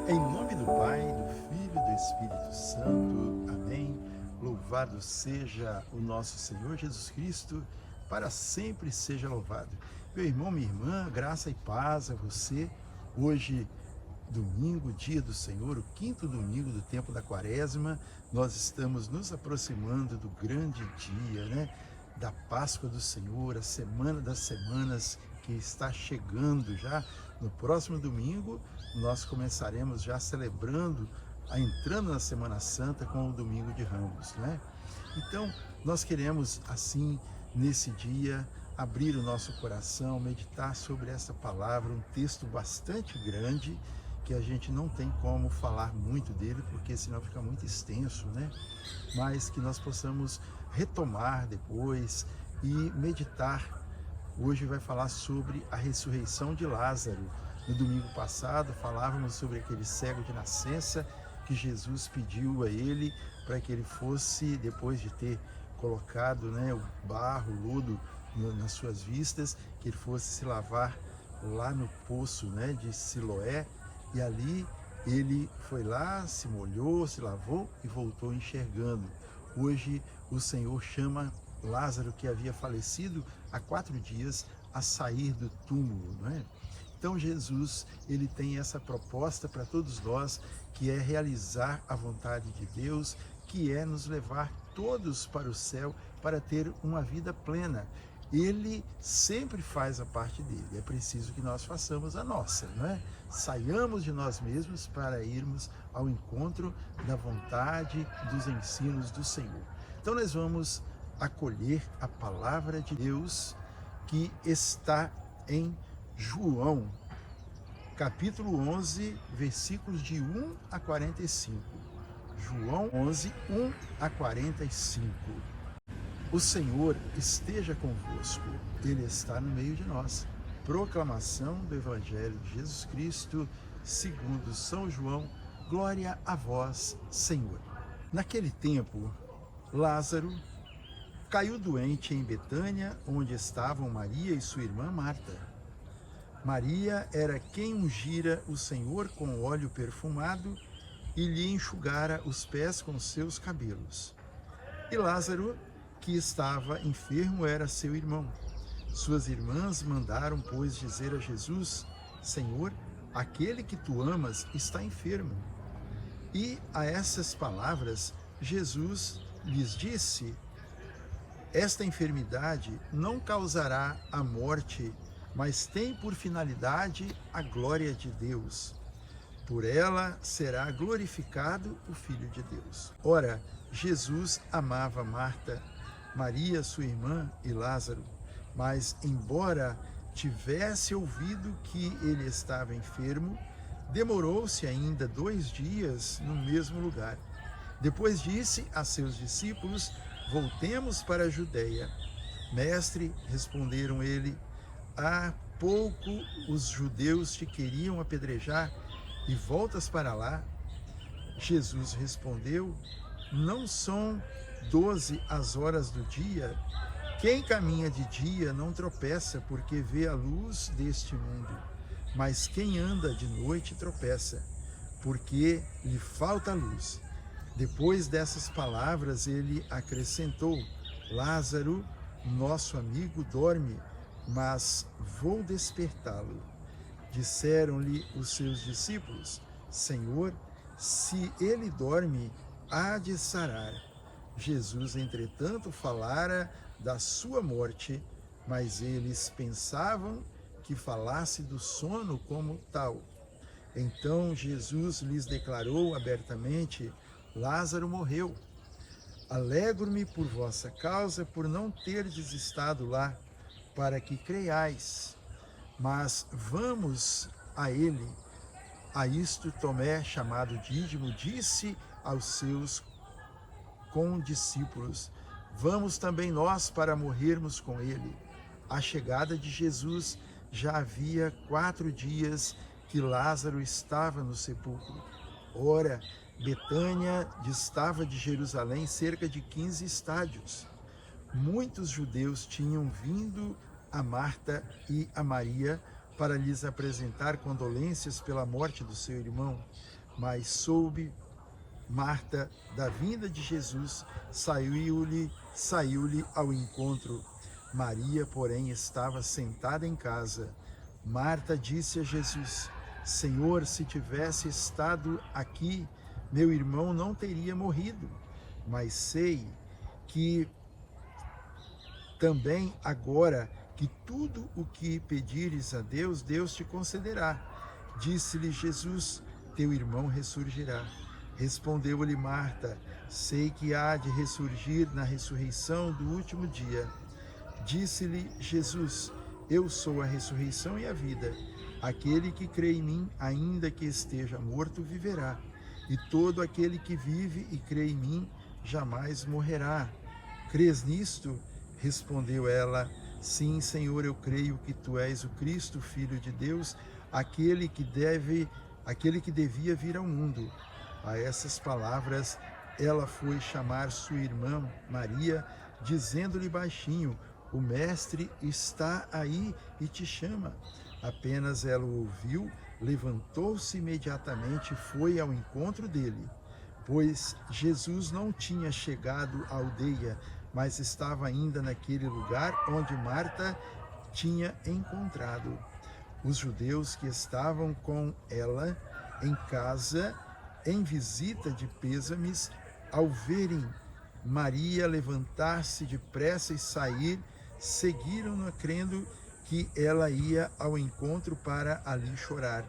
Em nome do Pai, do Filho e do Espírito Santo. Amém. Louvado seja o nosso Senhor Jesus Cristo, para sempre seja louvado. Meu irmão, minha irmã, graça e paz a você. Hoje, domingo, dia do Senhor, o quinto domingo do tempo da Quaresma, nós estamos nos aproximando do grande dia, da Páscoa do Senhor, a semana das semanas que está chegando já. No próximo domingo, nós começaremos já celebrando, entrando na Semana Santa com o Domingo de Ramos, Então, nós queremos, assim, nesse dia, abrir o nosso coração, meditar sobre essa palavra, um texto bastante grande, que a gente não tem como falar muito dele, porque senão fica muito extenso, Mas que nós possamos retomar depois e meditar. Hoje vai falar sobre a ressurreição de Lázaro. No domingo passado falávamos sobre aquele cego de nascença que Jesus pediu a ele para que ele fosse, depois de ter colocado o barro, o lodo nas suas vistas, que ele fosse se lavar lá no poço de Siloé, e ali ele foi lá, se molhou, se lavou e voltou enxergando. Hoje o Senhor chama Lázaro, que havia falecido há 4 dias, a sair do túmulo, Então Jesus, ele tem essa proposta para todos nós, que é realizar a vontade de Deus, que é nos levar todos para o céu, para ter uma vida plena. Ele sempre faz a parte dele, é preciso que nós façamos a nossa, Saiamos de nós mesmos para irmos ao encontro da vontade, dos ensinos do Senhor. Então nós vamos acolher a palavra de Deus que está em João, capítulo 11, versículos de 1 a 45. João 11, 1 a 45. O Senhor esteja convosco, Ele está no meio de nós. Proclamação do Evangelho de Jesus Cristo, segundo São João. Glória a vós, Senhor. Naquele tempo, Lázaro caiu doente em Betânia, onde estavam Maria e sua irmã Marta. Maria era quem ungira o Senhor com óleo perfumado e lhe enxugara os pés com seus cabelos. E Lázaro, que estava enfermo, era seu irmão. Suas irmãs mandaram, pois, dizer a Jesus: Senhor, aquele que tu amas está enfermo. E a essas palavras, Jesus lhes disse: esta enfermidade não causará a morte, mas tem por finalidade a glória de Deus. Por ela será glorificado o Filho de Deus. Ora, Jesus amava Marta, Maria, sua irmã, e Lázaro, mas embora tivesse ouvido que ele estava enfermo, demorou-se ainda 2 dias no mesmo lugar. Depois disse a seus discípulos: voltemos para a Judeia. Mestre, responderam ele, há pouco os judeus te queriam apedrejar e voltas para lá? Jesus respondeu: não são 12 as horas do dia? Quem caminha de dia não tropeça, porque vê a luz deste mundo. Mas quem anda de noite tropeça, porque lhe falta a luz. Depois dessas palavras, ele acrescentou: Lázaro, nosso amigo, dorme, mas vou despertá-lo. Disseram-lhe os seus discípulos: Senhor, se ele dorme, há de sarar. Jesus, entretanto, falara da sua morte, mas eles pensavam que falasse do sono como tal. Então Jesus lhes declarou abertamente: Lázaro morreu. Alegro-me por vossa causa, por não terdes estado lá, para que creiais. Mas vamos a ele. A isto Tomé, chamado Dídimo, disse aos seus condiscípulos: vamos também nós para morrermos com ele. À chegada de Jesus, já havia 4 dias que Lázaro estava no sepulcro. Ora, Betânia distava de Jerusalém cerca de 15 estádios. Muitos judeus tinham vindo a Marta e a Maria para lhes apresentar condolências pela morte do seu irmão, mas soube Marta da vinda de Jesus, saiu-lhe ao encontro. Maria, porém, estava sentada em casa. Marta disse a Jesus: Senhor, se tivesse estado aqui, meu irmão não teria morrido. Mas sei que também agora que tudo o que pedires a Deus, Deus te concederá. Disse-lhe Jesus: teu irmão ressurgirá. Respondeu-lhe Marta: sei que há de ressurgir na ressurreição do último dia. Disse-lhe Jesus: eu sou a ressurreição e a vida. Aquele que crê em mim, ainda que esteja morto, viverá. E todo aquele que vive e crê em mim, jamais morrerá. Crês nisto? Respondeu ela: sim, Senhor, eu creio que tu és o Cristo, Filho de Deus, aquele que devia vir ao mundo. A essas palavras, ela foi chamar sua irmã Maria, dizendo-lhe baixinho: o Mestre está aí e te chama. Apenas ela o ouviu, levantou-se imediatamente e foi ao encontro dele, pois Jesus não tinha chegado à aldeia, mas estava ainda naquele lugar onde Marta tinha encontrado. Os judeus que estavam com ela em casa, em visita de pêsames, ao verem Maria levantar-se depressa e sair, seguiram-na crendo que ela ia ao encontro para ali chorar.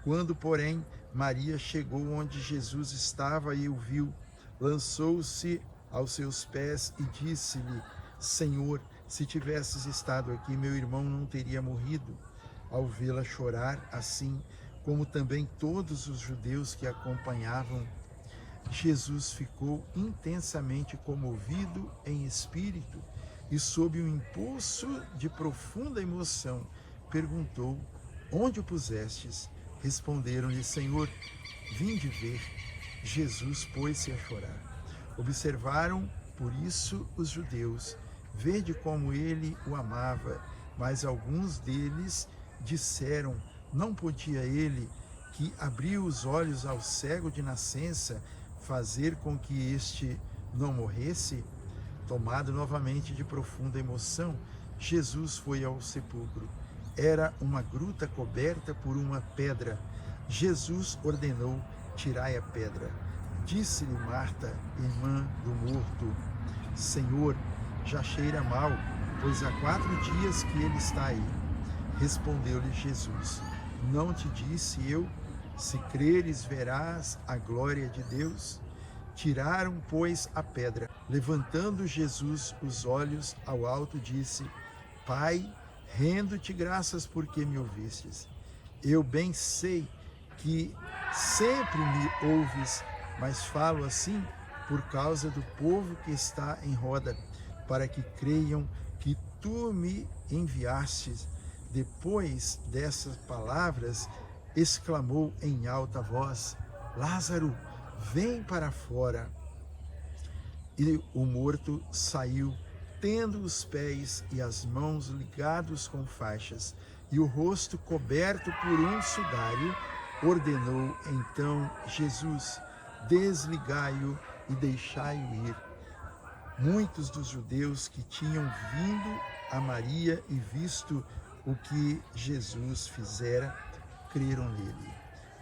Quando, porém, Maria chegou onde Jesus estava e o viu, lançou-se aos seus pés e disse-lhe: Senhor, se tivesses estado aqui, meu irmão não teria morrido. Ao vê-la chorar assim, como também todos os judeus que a acompanhavam, Jesus ficou intensamente comovido em espírito e, sob o impulso de profunda emoção, perguntou: onde o pusestes? Responderam-lhe: Senhor, vinde ver. Jesus pôs-se a chorar. Observaram, por isso, os judeus. Vede como ele o amava. Mas alguns deles disseram: não podia ele, que abriu os olhos ao cego de nascença, fazer com que este não morresse? Tomado novamente de profunda emoção, Jesus foi ao sepulcro. Era uma gruta coberta por uma pedra. Jesus ordenou: tirai a pedra. Disse-lhe Marta, irmã do morto: Senhor, já cheira mal, pois há 4 dias que ele está aí. Respondeu-lhe Jesus: não te disse eu, se creres verás a glória de Deus? Tiraram, pois, a pedra. Levantando Jesus os olhos ao alto, disse: Pai, rendo-te graças porque me ouvistes. Eu bem sei que sempre me ouves, mas falo assim por causa do povo que está em roda, para que creiam que tu me enviastes. Depois dessas palavras, exclamou em alta voz: Lázaro, vem para fora. E o morto saiu, tendo os pés e as mãos ligados com faixas, e o rosto coberto por um sudário. Ordenou então Jesus: desligai-o e deixai-o ir. Muitos dos judeus que tinham vindo a Maria e visto o que Jesus fizera, creram nele.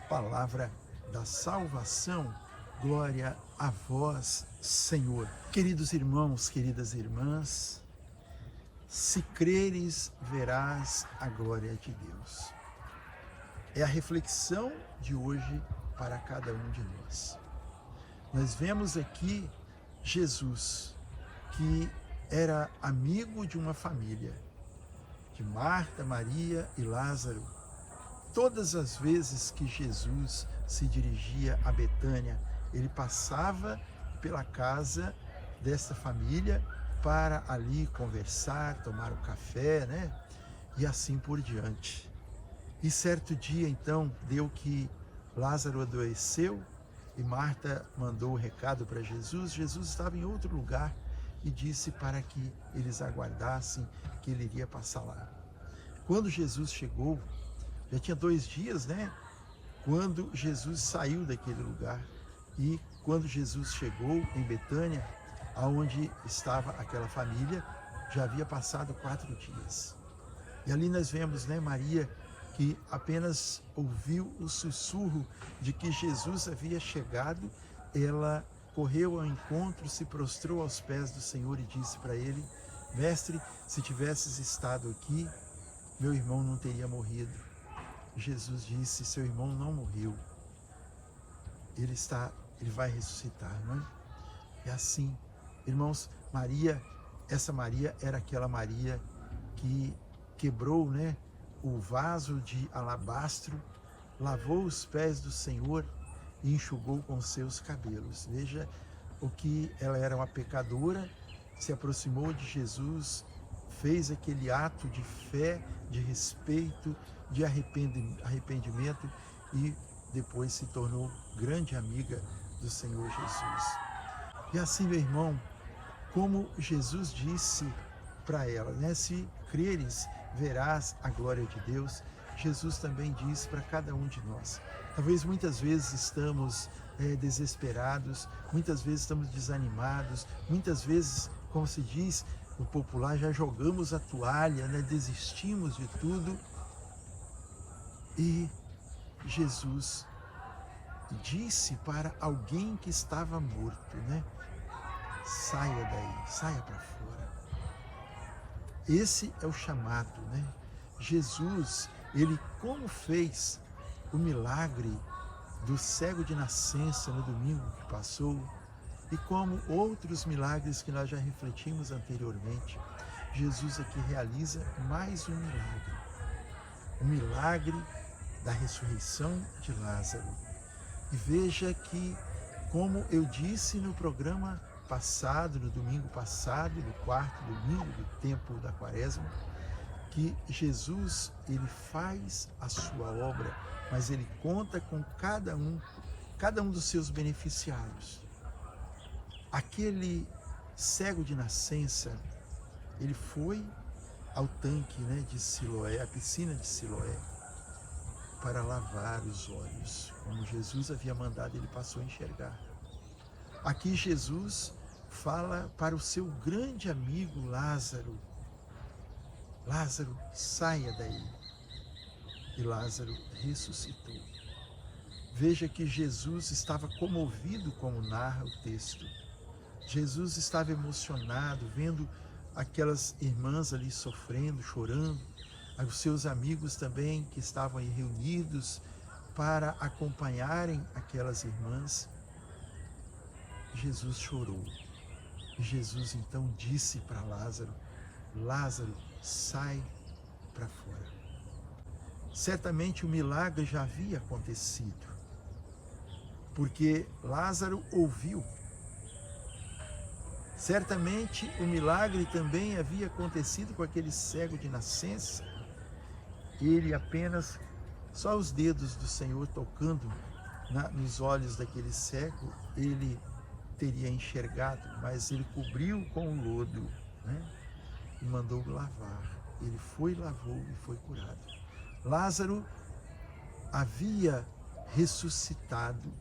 Palavra da salvação. Glória a vós, Senhor. Queridos irmãos, queridas irmãs, se creres, verás a glória de Deus. É a reflexão de hoje para cada um de nós. Nós vemos aqui Jesus, que era amigo de uma família, de Marta, Maria e Lázaro. Todas as vezes que Jesus se dirigia a Betânia, ele passava pela casa desta família para ali conversar, tomar um café, né? E assim por diante. E certo dia, então, deu que Lázaro adoeceu e Marta mandou o recado para Jesus. Jesus estava em outro lugar e disse para que eles aguardassem, que ele iria passar lá. Quando Jesus chegou, já tinha 2 dias, né? Quando Jesus saiu daquele lugar. E quando Jesus chegou em Betânia, aonde estava aquela família, já havia passado 4 dias. E ali nós vemos, né, Maria, que apenas ouviu o sussurro de que Jesus havia chegado, ela correu ao encontro, se prostrou aos pés do Senhor e disse para ele: Mestre, se tivesses estado aqui, meu irmão não teria morrido. Jesus disse: seu irmão não morreu, ele vai ressuscitar, não é? É assim, irmãos. Essa Maria era aquela Maria que quebrou, né, o vaso de alabastro, lavou os pés do Senhor e enxugou com seus cabelos. Veja o que ela era, uma pecadora, se aproximou de Jesus, fez aquele ato de fé, de respeito, de arrependimento e depois se tornou grande amiga do Senhor Jesus. E assim, meu irmão, como Jesus disse para ela, né? Se creres, verás a glória de Deus. Jesus também disse para cada um de nós. Talvez muitas vezes estamos desesperados, muitas vezes estamos desanimados, muitas vezes, como se diz no popular, já jogamos a toalha, né? Desistimos de tudo. E Jesus disse para alguém que estava morto, né? Saia daí, saia para fora. Esse é o chamado, né? Jesus, ele como fez o milagre do cego de nascença no domingo que passou, e como outros milagres que nós já refletimos anteriormente, Jesus aqui realiza mais um milagre. O milagre da ressurreição de Lázaro. E veja que, como eu disse no programa passado, no domingo passado, no 4º domingo do tempo da Quaresma, que Jesus, ele faz a sua obra, mas ele conta com cada um dos seus beneficiários. Aquele cego de nascença, ele foi ao tanque, né, de Siloé, a piscina de Siloé, para lavar os olhos. Como Jesus havia mandado, ele passou a enxergar. Aqui Jesus fala para o seu grande amigo Lázaro: Lázaro, saia daí. E Lázaro ressuscitou. Veja que Jesus estava comovido, como narra o texto. Jesus estava emocionado, vendo aquelas irmãs ali sofrendo, chorando, os seus amigos também que estavam aí reunidos para acompanharem aquelas irmãs. Jesus chorou. E Jesus então disse para Lázaro: Lázaro, sai para fora. Certamente o milagre já havia acontecido, porque Lázaro ouviu. Certamente o milagre também havia acontecido com aquele cego de nascença. Ele apenas, só os dedos do Senhor tocando nos olhos daquele cego, ele teria enxergado, mas ele cobriu com o lodo, né? E mandou lavar. Ele foi, lavou e foi curado. Lázaro havia ressuscitado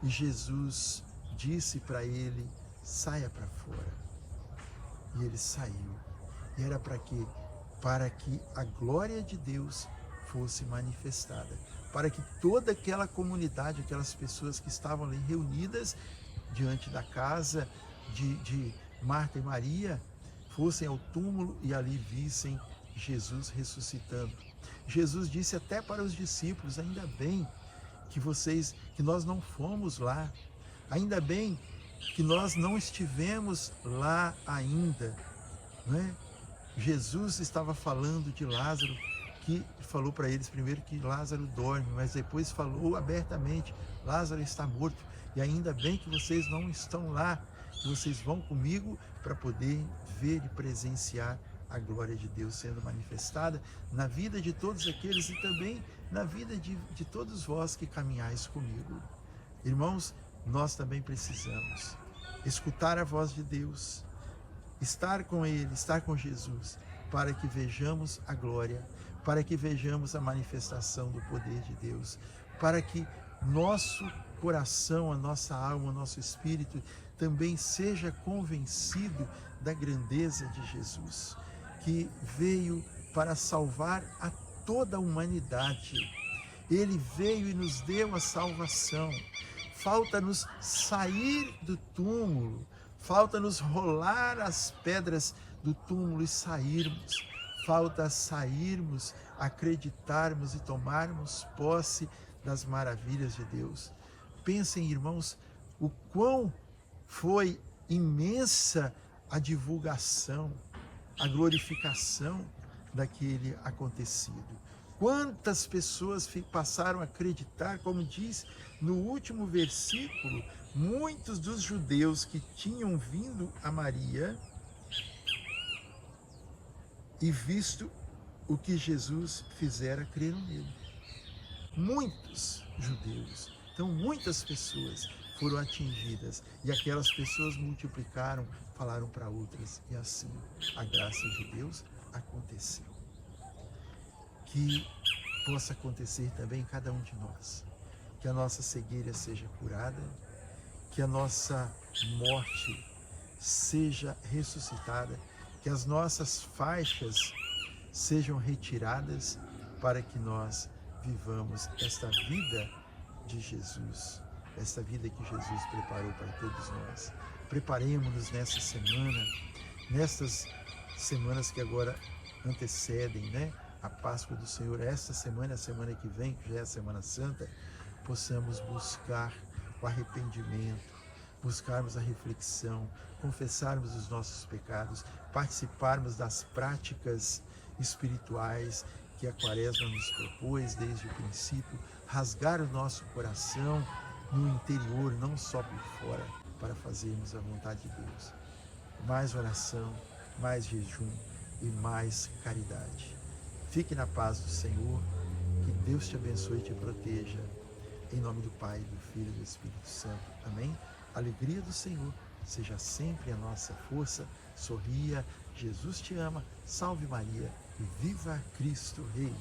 e Jesus disse para ele: saia para fora. E ele saiu. E era para quê? Para que a glória de Deus fosse manifestada, para que toda aquela comunidade, aquelas pessoas que estavam ali reunidas diante da casa de Marta e Maria, fossem ao túmulo e ali vissem Jesus ressuscitando. Jesus disse até para os discípulos: ainda bem que nós não fomos lá, ainda bem que nós não estivemos lá ainda, né? Jesus estava falando de Lázaro, que falou para eles primeiro que Lázaro dorme, mas depois falou abertamente: Lázaro está morto, e ainda bem que vocês não estão lá, que vocês vão comigo para poder ver e presenciar a glória de Deus sendo manifestada na vida de todos aqueles e também na vida de todos vós que caminhais comigo. Irmãos, nós também precisamos escutar a voz de Deus, estar com Ele, estar com Jesus, para que vejamos a glória, para que vejamos a manifestação do poder de Deus, para que nosso coração, a nossa alma, o nosso espírito também seja convencido da grandeza de Jesus, que veio para salvar a toda a humanidade. Ele veio e nos deu a salvação. Falta-nos sair do túmulo, falta-nos rolar as pedras do túmulo e sairmos. Falta sairmos, acreditarmos e tomarmos posse das maravilhas de Deus. Pensem, irmãos, o quão foi imensa a divulgação, a glorificação daquele acontecido. Quantas pessoas passaram a acreditar, como diz no último versículo, muitos dos judeus que tinham vindo a Maria e visto o que Jesus fizera, creram nele. Muitos judeus. Então, muitas pessoas foram atingidas e aquelas pessoas multiplicaram, falaram para outras e assim a graça de Deus aconteceu. Que possa acontecer também em cada um de nós. Que a nossa cegueira seja curada, que a nossa morte seja ressuscitada, que as nossas faixas sejam retiradas para que nós vivamos esta vida de Jesus, esta vida que Jesus preparou para todos nós. Preparemos-nos nessa semana, nestas semanas que agora antecedem, né? A Páscoa do Senhor, esta semana, a semana que vem, que já é a Semana Santa, possamos buscar o arrependimento, buscarmos a reflexão, confessarmos os nossos pecados, participarmos das práticas espirituais que a Quaresma nos propôs desde o princípio, rasgar o nosso coração no interior, não só por fora, para fazermos a vontade de Deus. Mais oração, mais jejum e mais caridade. Fique na paz do Senhor, que Deus te abençoe e te proteja. Em nome do Pai, do Filho e do Espírito Santo. Amém? A alegria do Senhor seja sempre a nossa força. Sorria, Jesus te ama, salve Maria e viva Cristo Rei.